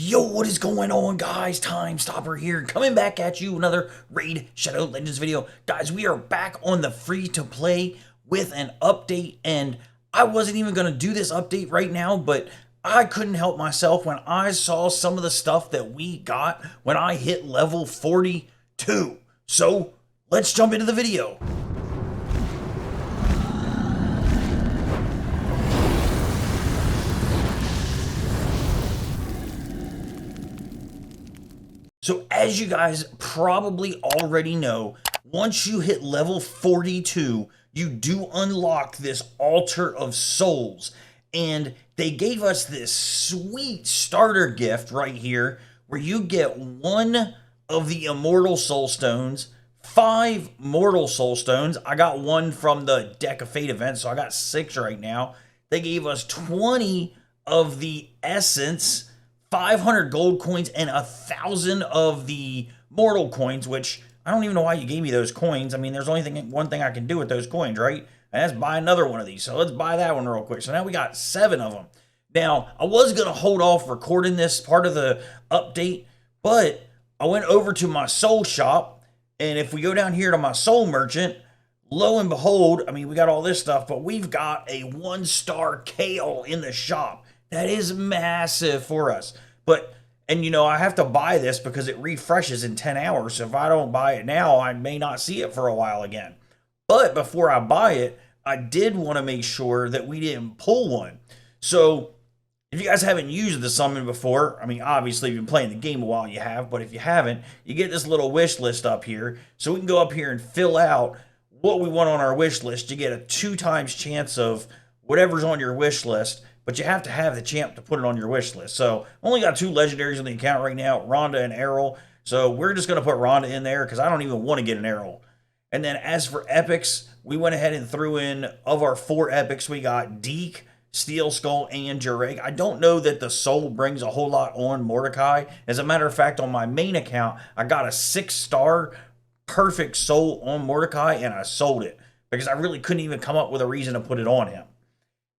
Yo, what is going on, guys? TymeStopper here, coming back at you another Raid Shadow Legends video. Guys, we are back on the free-to-play with an update, and I wasn't even going to do this update right now, but I couldn't help myself when I saw some of the stuff that we got when I hit level 42. So, let's jump into the video. So as you guys probably already know, once you hit level 42, you do unlock this Altar of Souls. And they gave us this sweet starter gift right here, where you get one of the Immortal Soul Stones, 5 Mortal Soul Stones. I got one from the Deck of Fate event, so I got 6 right now. They gave us 20 of the Essence, 500 gold coins, and 1,000 of the mortal coins, which I don't even know why you gave me those coins. I mean, there's only one thing I can do with those coins, right? And that's buy another one of these. So let's buy that one real quick. So now we got 7 of them. Now, I was going to hold off recording this part of the update, but I went over to my soul shop, and if we go down here to my soul merchant, lo and behold, I mean, we got all this stuff, but we've got a 1-star Kale in the shop. That is massive for us. And you know, I have to buy this because it refreshes in 10 hours. So if I don't buy it now, I may not see it for a while again. But before I buy it, I did want to make sure that we didn't pull one. So if you guys haven't used the summon before, I mean, obviously, if you've been playing the game a while, you have. But if you haven't, you get this little wish list up here. So we can go up here and fill out what we want on our wish list. You get a 2 times chance of whatever's on your wish list. But you have to have the champ to put it on your wish list. So only got 2 legendaries on the account right now, Rhonda and Errol. So we're just going to put Rhonda in there because I don't even want to get an Errol. And then as for epics, we went ahead and threw in, of our 4 epics, we got Deke, Steel Skull, and Jureg. I don't know that the soul brings a whole lot on Mordecai. As a matter of fact, on my main account, I got a 6-star perfect soul on Mordecai, and I sold it because I really couldn't even come up with a reason to put it on him.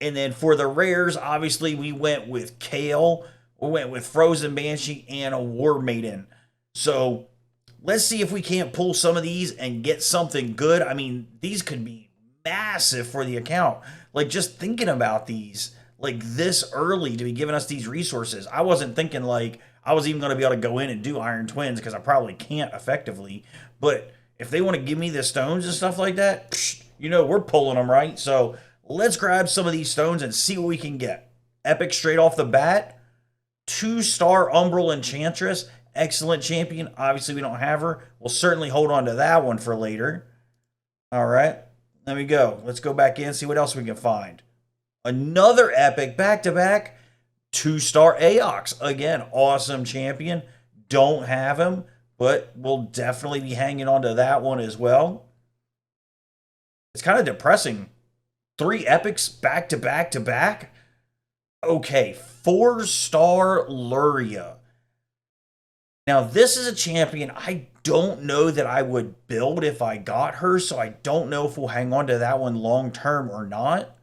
And then for the rares, obviously, we went with Kale, we went with Frozen Banshee, and a War Maiden. So let's see if we can't pull some of these and get something good. I mean, these could be massive for the account. Like, just thinking about these, like, this early to be giving us these resources. I wasn't thinking, like, I was even going to be able to go in and do Iron Twins because I probably can't effectively. But if they want to give me the stones and stuff like that, you know, we're pulling them, right? So let's grab some of these stones and see what we can get. Epic straight off the bat. 2-star Umbral Enchantress. Excellent champion. Obviously, we don't have her. We'll certainly hold on to that one for later. All right. There we go. Let's go back in, see what else we can find. Another epic back-to-back. 2-star Aox. Again, awesome champion. Don't have him, but we'll definitely be hanging on to that one as well. It's kind of depressing. 3 epics back to back to back. Okay, 4-star Luria. Now, this is a champion I don't know that I would build if I got her, so I don't know if we'll hang on to that one long term or not.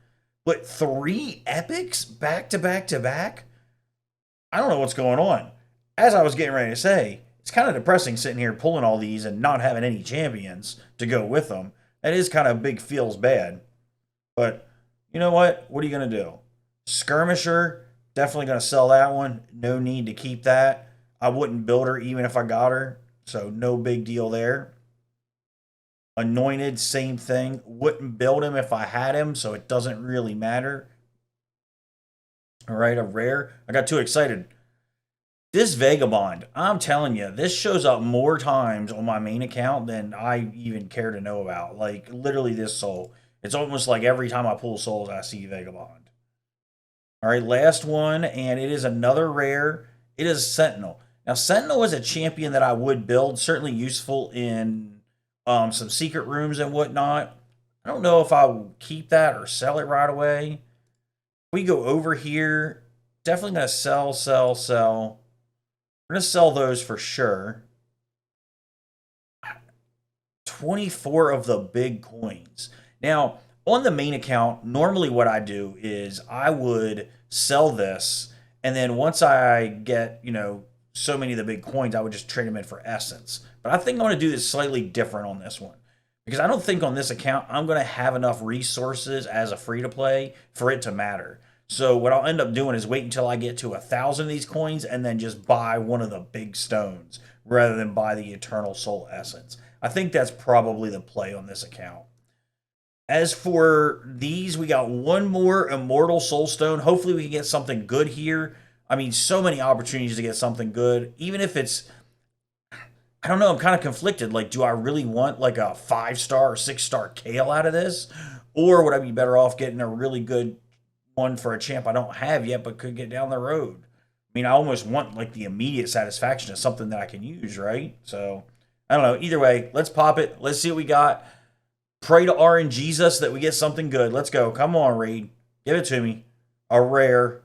But 3 epics back to back to back? I don't know what's going on. As I was getting ready to say, it's kind of depressing sitting here pulling all these and not having any champions to go with them. That is kind of big, feels bad. But you know what? What are you going to do? Skirmisher, definitely going to sell that one. No need to keep that. I wouldn't build her even if I got her. So no big deal there. Anointed, same thing. Wouldn't build him if I had him, so it doesn't really matter. All right, a rare. I got too excited. This Vagabond, I'm telling you, this shows up more times on my main account than I even care to know about. Like, literally this soul. It's almost like every time I pull souls, I see Vagabond. All right, last one, and it is another rare. It is Sentinel. Now, Sentinel is a champion that I would build, certainly useful in some secret rooms and whatnot. I don't know if I will keep that or sell it right away. We go over here. Definitely going to sell. We're going to sell those for sure. 24 of the big coins. Now, on the main account, normally what I do is I would sell this And then once I get, you know, so many of the big coins, I would just trade them in for essence. But I think I'm going to do this slightly different on this one. Because I don't think on this account I'm going to have enough resources as a free-to-play for it to matter. So what I'll end up doing is wait until I get to 1,000 of these coins and then just buy one of the big stones rather than buy the Eternal Soul Essence. I think that's probably the play on this account. As for these, we got one more Immortal Soul Stone. Hopefully we can get something good here. I mean, so many opportunities to get something good. Even if it's, I don't know, I'm kind of conflicted. Like, do I really want like a 5-star or 6-star Kale out of this? Or would I be better off getting a really good one for a champ I don't have yet but could get down the road? I mean, I almost want like the immediate satisfaction of something that I can use, right? So, I don't know. Either way, let's pop it. Let's see what we got. Pray to RNGesus that we get something good. Let's go. Come on, Reed. Give it to me. A rare.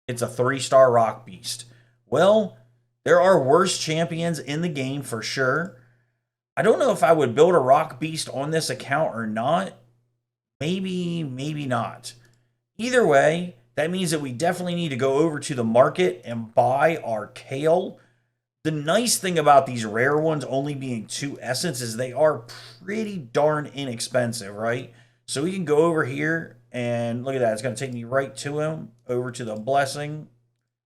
It's a 3-star Rock Beast. Well, there are worse champions in the game for sure. I don't know if I would build a Rock Beast on this account or not. Maybe, maybe not. Either way, that means that we definitely need to go over to the market and buy our Kale. The nice thing about these rare ones only being 2 essence is they are pretty darn inexpensive, right? So we can go over here and look at that. It's going to take me right to him, over to the blessing.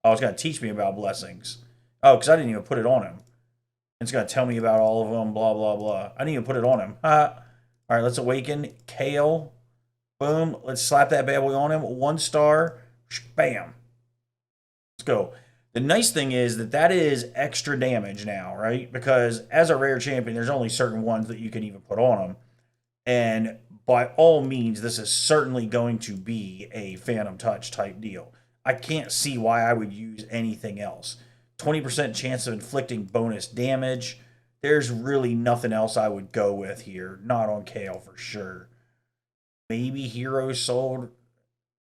Oh, it's going to teach me about blessings. Oh, because I didn't even put it on him. It's going to tell me about all of them, blah, blah, blah. I didn't even put it on him. All right, let's awaken. Kale. Boom. Let's slap that bad boy on him. 1 star. Bam. Let's go. The nice thing is that that is extra damage now, right? Because as a rare champion, there's only certain ones that you can even put on them. And by all means, this is certainly going to be a Phantom Touch type deal. I can't see why I would use anything else. 20% chance of inflicting bonus damage. There's really nothing else I would go with here. Not on Kale for sure. Maybe Hero Sold,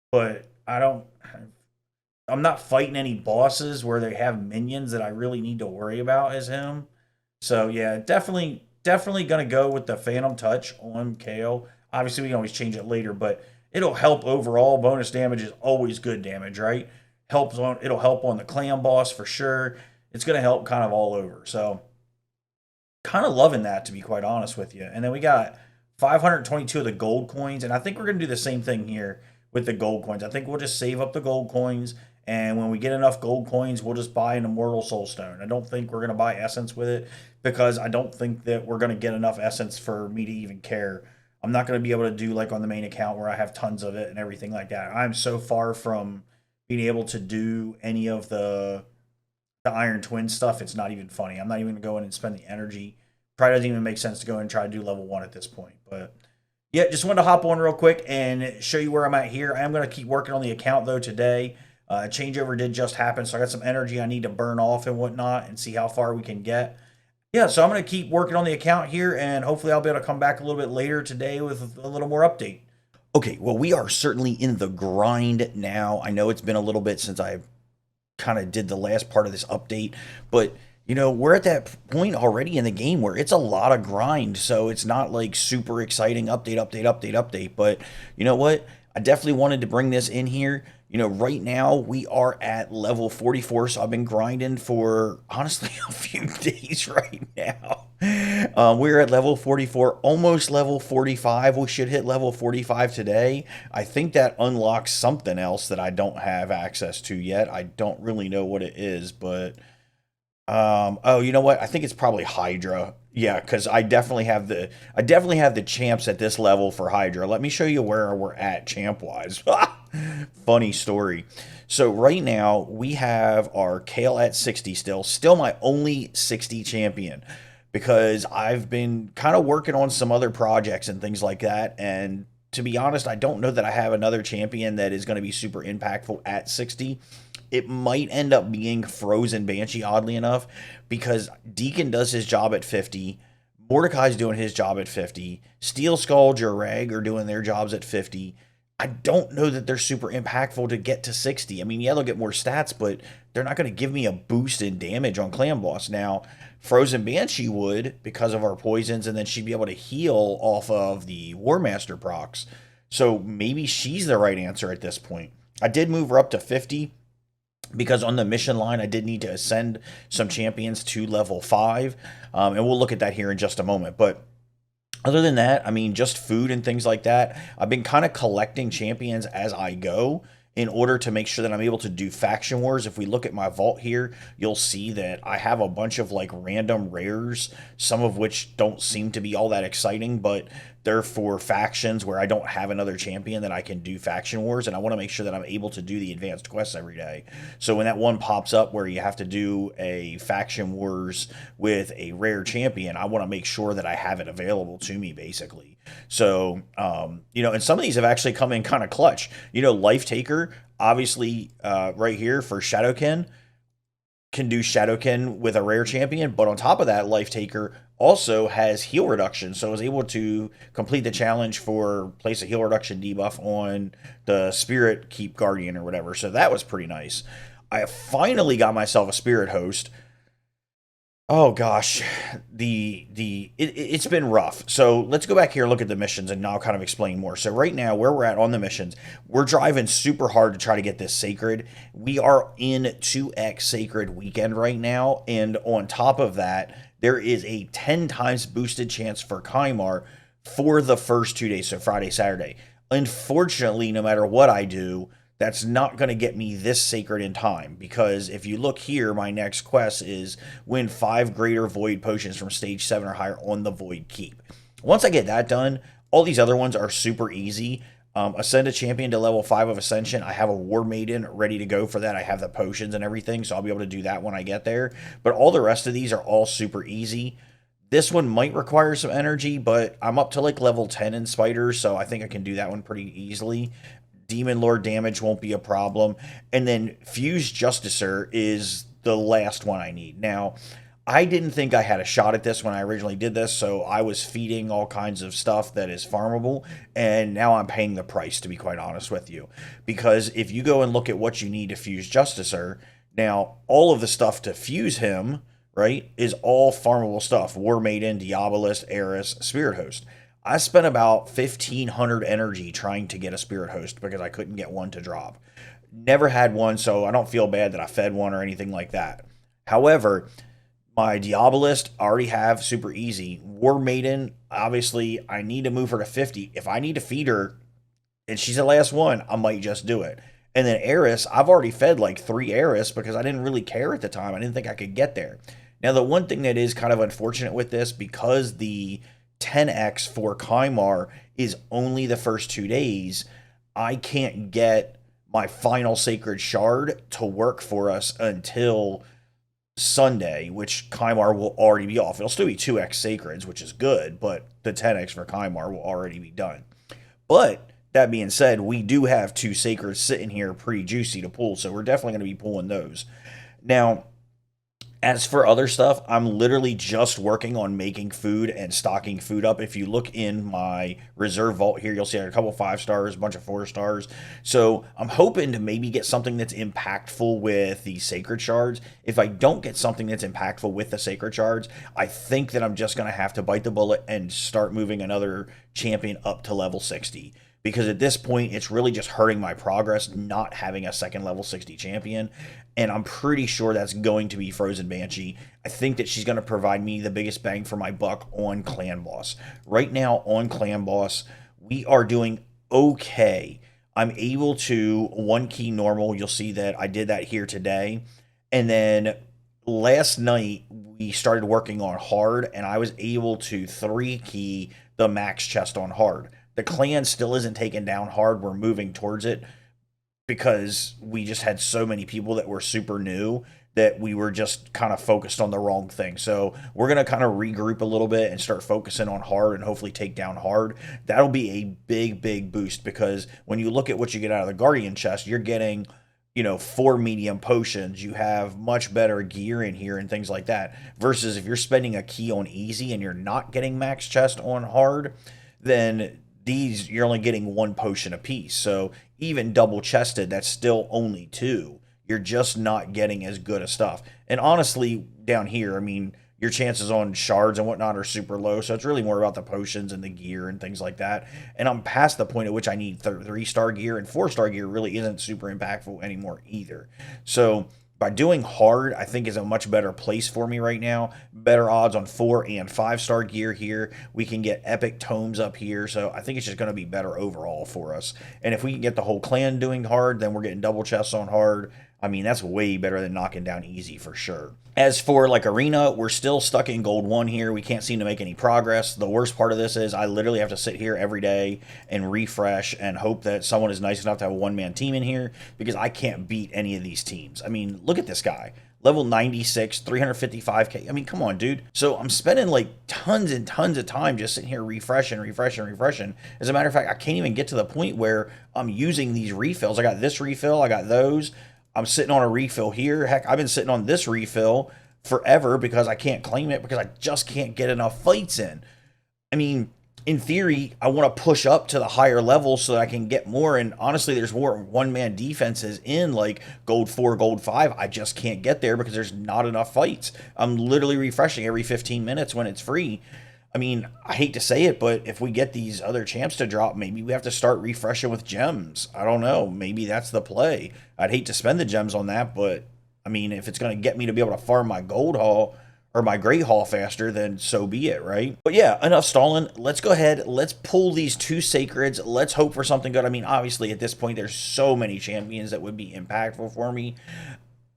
but I'm not fighting any bosses where they have minions that I really need to worry about as him. So yeah, definitely gonna go with the Phantom Touch on Kale. Obviously we can always change it later, but it'll help overall. Bonus damage is always good damage, right? It'll help on the clan boss for sure. It's gonna help kind of all over. So kind of loving that, to be quite honest with you. And then we got 522 of the gold coins, and I think we're gonna do the same thing here with the gold coins. I think we'll just save up the gold coins, and when we get enough gold coins, we'll just buy an Immortal Soul Stone. I don't think we're going to buy essence with it because I don't think that we're going to get enough essence for me to even care. I'm not going to be able to do like on the main account where I have tons of it and everything like that. I'm so far from being able to do any of the Iron Twin stuff. It's not even funny. I'm not even going to go in and spend the energy. Probably doesn't even make sense to go and try to do level 1 at this point. But yeah, just wanted to hop on real quick and show you where I'm at here. I am going to keep working on the account though today. Changeover did just happen, so I got some energy I need to burn off and whatnot and see how far we can get. Yeah, so I'm going to keep working on the account here, and hopefully I'll be able to come back a little bit later today with a little more update. Okay, well, we are certainly in the grind now. I know it's been a little bit since I kind of did the last part of this update, but you know, we're at that point already in the game where it's a lot of grind, so it's not like super exciting update, but you know what? I definitely wanted to bring this in here. You know, right now we are at level 44, so I've been grinding for, honestly, a few days right now. We're at level 44, almost level 45. We should hit level 45 today. I think that unlocks something else that I don't have access to yet. I don't really know what it is, but oh, you know what? I think it's probably Hydra. Yeah, because I definitely have the champs at this level for Hydra. Let me show you where we're at champ-wise. Funny story. So right now we have our Kale at 60 still my only 60 champion, because I've been kind of working on some other projects and things like that, and to be honest, I don't know that I have another champion that is going to be super impactful at 60. It might end up being Frozen Banshee, oddly enough, because Deacon does his job at 50, Mordecai's doing his job at 50, Steel Skull, Jareg are doing their jobs at 50. I don't know that they're super impactful to get to 60. I mean, yeah, they'll get more stats, but they're not going to give me a boost in damage on Clan Boss. Now, Frozen Banshee would, because of our poisons, and then she'd be able to heal off of the War Master procs. So maybe she's the right answer at this point. I did move her up to 50 because on the mission line, I did need to ascend some champions to level 5. And we'll look at that here in just a moment. But other than that, I mean, just food and things like that. I've been kind of collecting champions as I go in order to make sure that I'm able to do faction wars. If we look at my vault here, you'll see that I have a bunch of like random rares, some of which don't seem to be all that exciting, but they're for factions where I don't have another champion that I can do faction wars, and I want to make sure that I'm able to do the advanced quests every day. So when that one pops up where you have to do a faction wars with a rare champion, I want to make sure that I have it available to me, basically. So, and some of these have actually come in kind of clutch. Life Taker, obviously, right here for Shadowkin, can do Shadowkin with a rare champion, but on top of that, Life Taker also has heal reduction, so I was able to complete the challenge for place a heal reduction debuff on the Spirit Keep Guardian or whatever, so that was pretty nice. I finally got myself a Spirit Host. Oh gosh, it's been rough. So let's go back here and look at the missions, and now I'll kind of explain more. So right now, where we're at on the missions, we're driving super hard to try to get this Sacred. We are in 2x Sacred weekend right now, and on top of that, there is a 10 times boosted chance for Kymar for the first 2 days, so Friday, Saturday. Unfortunately, no matter what I do, that's not going to get me this Sacred in time, because if you look here, my next quest is win 5 greater Void potions from stage 7 or higher on the Void Keep. Once I get that done, all these other ones are super easy. Ascend a champion to level 5 of Ascension. I have a War Maiden ready to go for that. I have the potions and everything, so I'll be able to do that when I get there. But all the rest of these are all super easy. This one might require some energy, but I'm up to like level 10 in Spider, so I think I can do that one pretty easily. Demon Lord damage won't be a problem. And then Fuse Justicer is the last one I need. Now, I didn't think I had a shot at this when I originally did this, so I was feeding all kinds of stuff that is farmable, and now I'm paying the price, to be quite honest with you. Because if you go and look at what you need to fuse Justicer, now, all of the stuff to fuse him, right, is all farmable stuff. War Maiden, Diabolist, Eris, Spirit Host. I spent about 1,500 energy trying to get a Spirit Host because I couldn't get one to drop. Never had one, so I don't feel bad that I fed one or anything like that. However, my Diabolist I already have super easy. War Maiden, obviously, I need to move her to 50. If I need to feed her and she's the last one, I might just do it. And then Eris, I've already fed like 3 Eris because I didn't really care at the time. I didn't think I could get there. Now, the one thing that is kind of unfortunate with this, because the 10x for Kymar is only the first 2 days, I can't get my final Sacred Shard to work for us until Sunday, which Kymar will already be off. It'll still be 2x Sacreds, which is good, but the 10x for Kymar will already be done. But that being said, we do have 2 Sacreds sitting here pretty juicy to pull, so we're definitely going to be pulling those. Now, as for other stuff, I'm literally just working on making food and stocking food up. If you look in my reserve vault here, you'll see a couple 5 stars, a bunch of 4 stars. So I'm hoping to maybe get something that's impactful with the Sacred Shards. If I don't get something that's impactful with the Sacred Shards, I think that I'm just going to have to bite the bullet and start moving another champion up to level 60. Because at this point, it's really just hurting my progress not having a second level 60 champion. And I'm pretty sure that's going to be Frozen Banshee. I think that she's going to provide me the biggest bang for my buck on Clan Boss. Right now on Clan Boss, we are doing okay. I'm able to 1 key normal. You'll see that I did that here today. And then last night, we started working on hard, and I was able to 3 key the max chest on hard. The clan still isn't taken down hard. We're moving towards it because we just had so many people that were super new that we were just kind of focused on the wrong thing. So we're going to kind of regroup a little bit and start focusing on hard and hopefully take down hard. That'll be a big, big boost, because when you look at what you get out of the Guardian chest, you're getting, 4 medium potions. You have much better gear in here and things like that. Versus if you're spending a key on easy and you're not getting max chest on hard, then these, you're only getting 1 potion apiece. So even double chested, that's still only 2. You're just not getting as good of stuff. And honestly, down here, I mean, your chances on shards and whatnot are super low. So it's really more about the potions and the gear and things like that. And I'm past the point at which I need 3-star gear, and 4-star gear really isn't super impactful anymore either. So by doing hard, I think is a much better place for me right now. Better odds on 4 and 5-star gear here. We can get epic tomes up here. So I think it's just going to be better overall for us. And if we can get the whole clan doing hard, then we're getting double chests on hard. I mean, that's way better than knocking down easy for sure. As for like arena, we're still stuck in gold 1 here. We can't seem to make any progress. The worst part of this is I literally have to sit here every day and refresh and hope that someone is nice enough to have a one-man team in here, because I can't beat any of these teams. I mean, look at this guy. Level 96, 355k. I mean, come on, dude. So I'm spending like tons and tons of time just sitting here refreshing. As a matter of fact, I can't even get to the point where I'm using these refills. I got this refill, I got those. I'm sitting on a refill here. Heck, I've been sitting on this refill forever because I can't claim it because I just can't get enough fights in. I mean, in theory, I want to push up to the higher levels so that I can get more. And honestly, there's more one-man defenses in like gold 4, gold 5. I just can't get there because there's not enough fights. I'm literally refreshing every 15 minutes when it's free. I mean, I hate to say it, but if we get these other champs to drop, maybe we have to start refreshing with gems. I don't know. Maybe that's the play. I'd hate to spend the gems on that, but I mean, if it's going to get me to be able to farm my gold haul or my great haul faster, then so be it, right? But yeah, enough stalling. Let's go ahead. Let's pull these 2 sacreds. Let's hope for something good. I mean, obviously at this point, there's so many champions that would be impactful for me.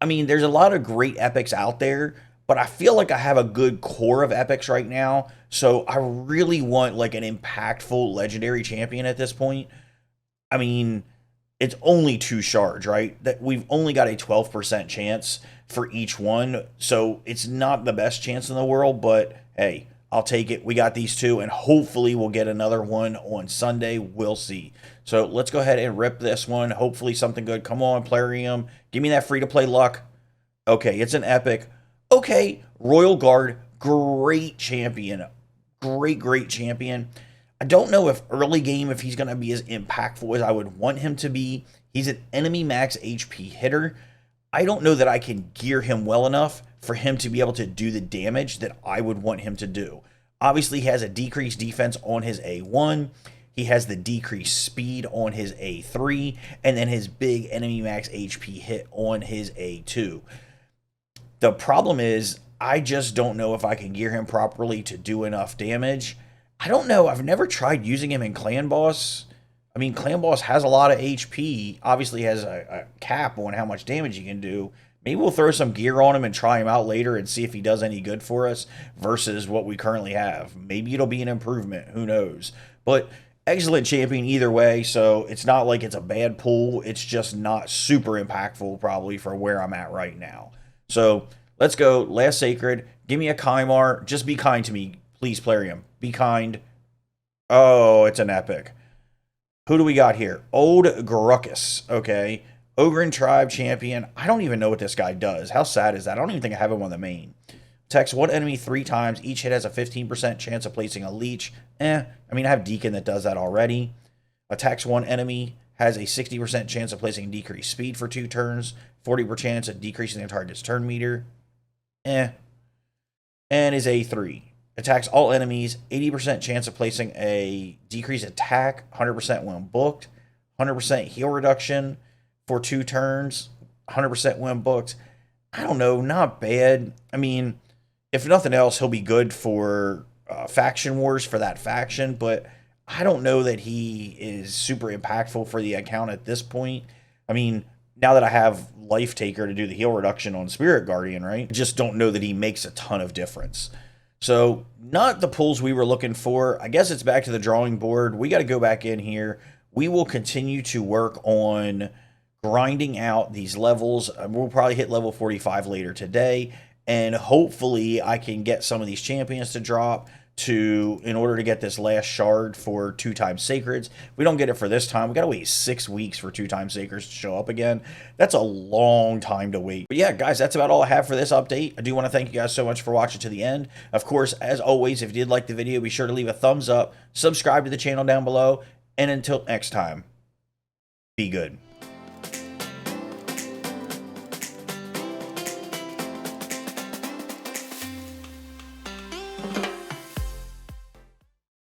I mean, there's a lot of great epics out there, but I feel like I have a good core of epics right now. So I really want like an impactful legendary champion at this point. I mean, it's only 2 shards, right? That we've only got a 12% chance for each one. So it's not the best chance in the world, but hey, I'll take it. We got these 2, and hopefully we'll get another one on Sunday. We'll see. So let's go ahead and rip this one. Hopefully something good. Come on, Plarium. Give me that free-to-play luck. Okay, it's an epic. Okay, Royal Guard, great champion. Great champion. I don't know if early game, if he's going to be as impactful as I would want him to be. He's an enemy max HP hitter. I don't know that I can gear him well enough for him to be able to do the damage that I would want him to do. Obviously, he has a decreased defense on his A1. He has the decreased speed on his A3. And then his big enemy max HP hit on his A2. The problem is, I just don't know if I can gear him properly to do enough damage. I don't know. I've never tried using him in Clan Boss. I mean, Clan Boss has a lot of HP. Obviously has a cap on how much damage he can do. Maybe we'll throw some gear on him and try him out later and see if he does any good for us versus what we currently have. Maybe it'll be an improvement. Who knows? But excellent champion either way, so it's not like it's a bad pull. It's just not super impactful probably for where I'm at right now. So let's go. Last Sacred. Give me a Kymar. Just be kind to me. Please, Plarium. Be kind. Oh, it's an epic. Who do we got here? Old Gruckus. Okay. Ogren Tribe Champion. I don't even know what this guy does. How sad is that? I don't even think I have him on the main. Attacks one enemy 3 times. Each hit has a 15% chance of placing a leech. I mean, I have Deacon that does that already. Attacks one enemy. Has a 60% chance of placing decreased speed for 2 turns. 40% chance of decreasing the target's turn meter. And is A3. Attacks all enemies. 80% chance of placing a decreased attack. 100% when booked. 100% heal reduction for 2 turns. 100% when booked. I don't know. Not bad. I mean, if nothing else, he'll be good for faction wars for that faction. But I don't know that he is super impactful for the account at this point. I mean, now that I have Life Taker to do the heal reduction on Spirit Guardian, right? I just don't know that he makes a ton of difference. So, not the pulls we were looking for. I guess it's back to the drawing board. We got to go back in here. We will continue to work on grinding out these levels. We'll probably hit level 45 later today. And hopefully I can get some of these champions to drop in order to get this last shard for 2 times Sacreds. If we don't get it for this time, we got to wait 6 weeks for 2 times Sacreds to show up again. That's a long time to wait. But yeah, guys, that's about all I have for this update. I do want to thank you guys so much for watching to the end. Of course, as always, if you did like the video, be sure to leave a thumbs up, subscribe to the channel down below, and until next time, be good.